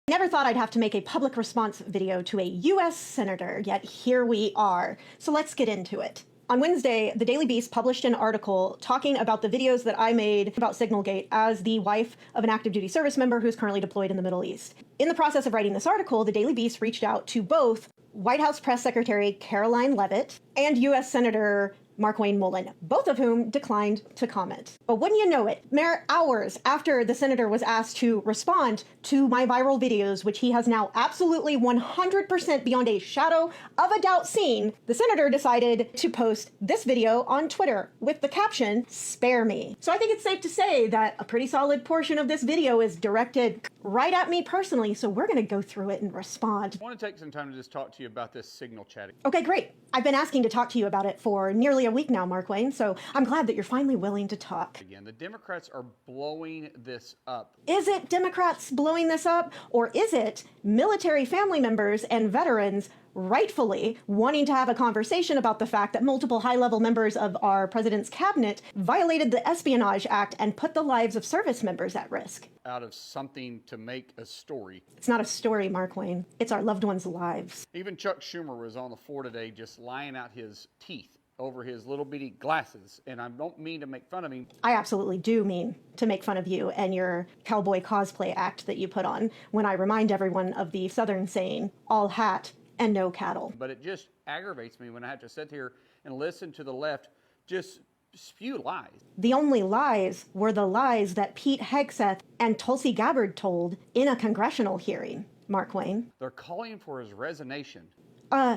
Never thought I'd have to make a public response video to a US senator, yet here we are. So let's get into it. On Wednesday, the Daily Beast published an article talking about the videos that I made about Signalgate as the wife of an active duty service member who's currently deployed in the Middle East. In the process of writing this article, the Daily Beast reached out to both White House Press Secretary Caroline Leavitt and US Senator Markwayne Mullin, both of whom declined to comment. But wouldn't you know it, mere hours after the senator was asked to respond to my viral videos, which he has now absolutely 100% beyond a shadow of a doubt seen, the senator decided to post this video on Twitter with the caption, "Spare me." So I think it's safe to say that a pretty solid portion of this video is directed right at me personally, so we're gonna go through it and respond. I want to take some time to just talk to you about this signal chatting. Okay, great. I've been asking to talk to you about it for nearly a week now, Markwayne, so I'm glad that you're finally willing to talk. Again, the Democrats are blowing this up. Is it Democrats blowing this up, or is it military family members and veterans rightfully wanting to have a conversation about the fact that multiple high-level members of our president's cabinet violated the Espionage Act and put the lives of service members at risk? Out of something to make a story. It's not a story, Markwayne. It's our loved ones' lives. Even Chuck Schumer was on the floor today just lying out his teeth over his little bitty glasses, and I don't mean to make fun of him. I absolutely do mean to make fun of you and your cowboy cosplay act that you put on when I remind everyone of the Southern saying, all hat and no cattle. But it just aggravates me when I have to sit here and listen to the left just spew lies. The only lies were the lies that Pete Hegseth and Tulsi Gabbard told in a congressional hearing, Markwayne. They're calling for his resignation.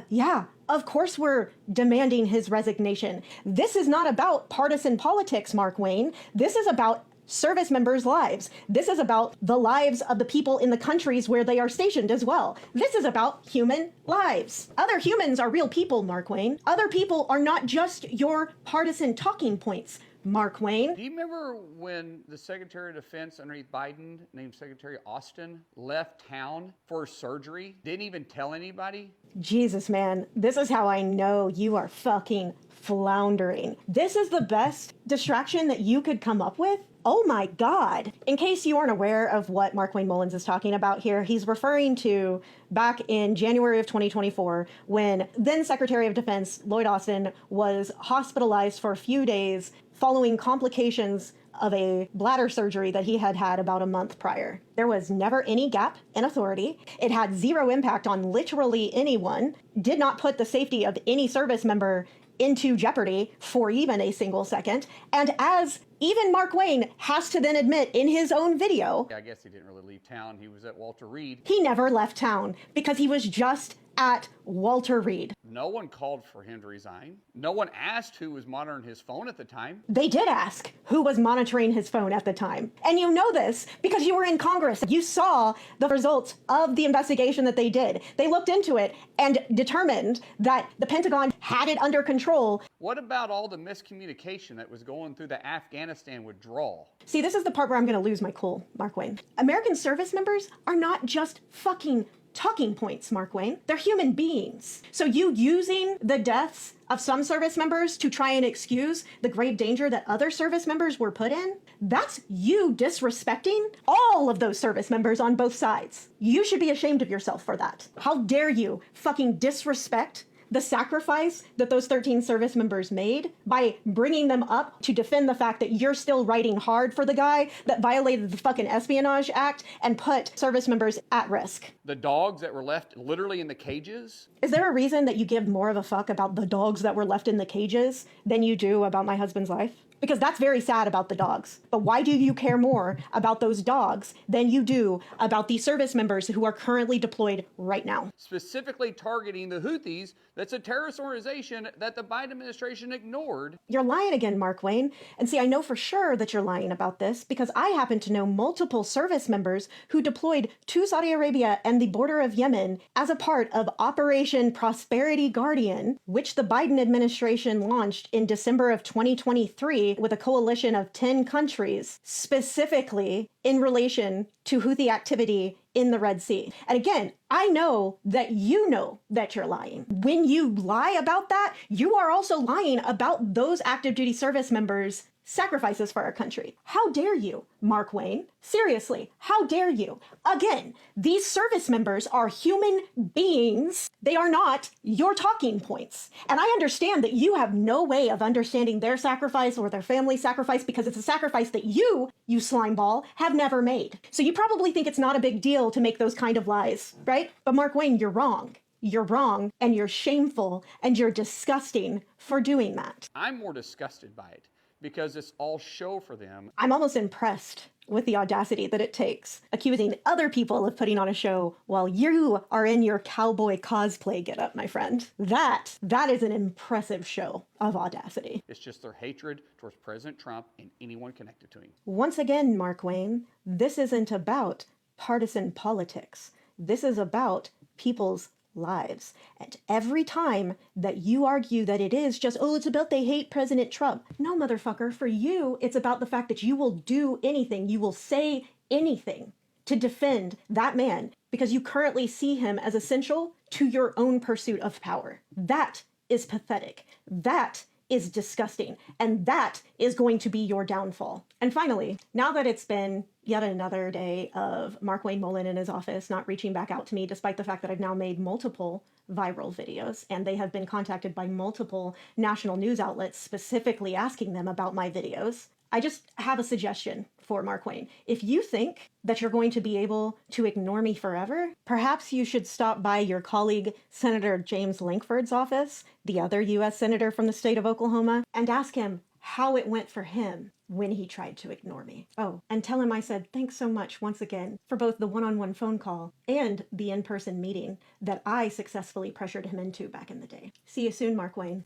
Yeah, of course we're demanding his resignation. This is not about partisan politics, Markwayne. This is about service members' lives. This is about the lives of the people in the countries where they are stationed as well. This is about human lives. Other humans are real people, Markwayne. Other people are not just your partisan talking points, Markwayne. Do you remember when the Secretary of Defense underneath Biden, named Secretary Austin, left town for surgery? Didn't even tell anybody? Jesus, man, this is how I know you are fucking floundering. This is the best distraction that you could come up with? Oh my God. In case you aren't aware of what Markwayne Mullins is talking about here, he's referring to back in January of 2024 when then Secretary of Defense Lloyd Austin was hospitalized for a few days following complications of a bladder surgery that he had had about a month prior. There was never any gap in authority. It had zero impact on literally anyone, did not put the safety of any service member into jeopardy for even a single second. And as even Markwayne has to then admit in his own video, I guess he didn't really leave town. He was at Walter Reed. He never left town because he was just at Walter Reed. No one called for him to resign. No one asked who was monitoring his phone at the time. They did ask who was monitoring his phone at the time. And you know this because you were in Congress. You saw the results of the investigation that they did. They looked into it and determined that the Pentagon had it under control. What about all the miscommunication that was going through the Afghanistan withdrawal? See, this is the part where I'm going to lose my cool, Markwayne. American service members are not just fucking talking points, Markwayne. They're human beings. So you using the deaths of some service members to try and excuse the grave danger that other service members were put in, that's you disrespecting all of those service members on both sides. You should be ashamed of yourself for that. How dare you fucking disrespect the sacrifice that those 13 service members made by bringing them up to defend the fact that you're still writing hard for the guy that violated the fucking Espionage Act and put service members at risk. The dogs that were left literally in the cages? Is there a reason that you give more of a fuck about the dogs that were left in the cages than you do about my husband's life? Because that's very sad about the dogs. But why do you care more about those dogs than you do about the service members who are currently deployed right now? Specifically targeting the Houthis, that's a terrorist organization that the Biden administration ignored. You're lying again, Markwayne. And see, I know for sure that you're lying about this because I happen to know multiple service members who deployed to Saudi Arabia and the border of Yemen as a part of Operation Prosperity Guardian, which the Biden administration launched in December of 2023 with a coalition of 10 countries, specifically in relation to Houthi activity in the Red Sea. And again, I know that you're lying. When you lie about that, you are also lying about those active duty service members sacrifices for our country. How dare you, Mark Wayne? Seriously, how dare you? Again, these service members are human beings. They are not your talking points. And I understand that you have no way of understanding their sacrifice or their family's sacrifice because it's a sacrifice that you slimeball, have never made. So you probably think it's not a big deal to make those kind of lies, right? But Mark Wayne, you're wrong. You're wrong, and you're shameful, and you're disgusting for doing that. I'm more disgusted by it because it's all show for them. I'm almost impressed with the audacity that it takes, accusing other people of putting on a show while you are in your cowboy cosplay getup, my friend. That is an impressive show of audacity. It's just their hatred towards President Trump and anyone connected to him. Once again, Mark Wayne, this isn't about partisan politics. This is about people's lives. And every time that you argue that it is just, oh, it's about they hate President Trump. No, motherfucker, for you, it's about the fact that you will do anything, you will say anything to defend that man because you currently see him as essential to your own pursuit of power. That is pathetic. That is disgusting. And that is going to be your downfall. And finally, now that it's been yet another day of Mark Wayne Mullen in his office not reaching back out to me, despite the fact that I've now made multiple viral videos, and they have been contacted by multiple national news outlets specifically asking them about my videos, I just have a suggestion for Mark Wayne. If you think that you're going to be able to ignore me forever, perhaps you should stop by your colleague, Senator James Lankford's office, the other U.S. Senator from the state of Oklahoma, and ask him how it went for him when he tried to ignore me. Oh, and tell him I said thanks so much once again for both the one-on-one phone call and the in-person meeting that I successfully pressured him into back in the day. See you soon, Mark Wayne.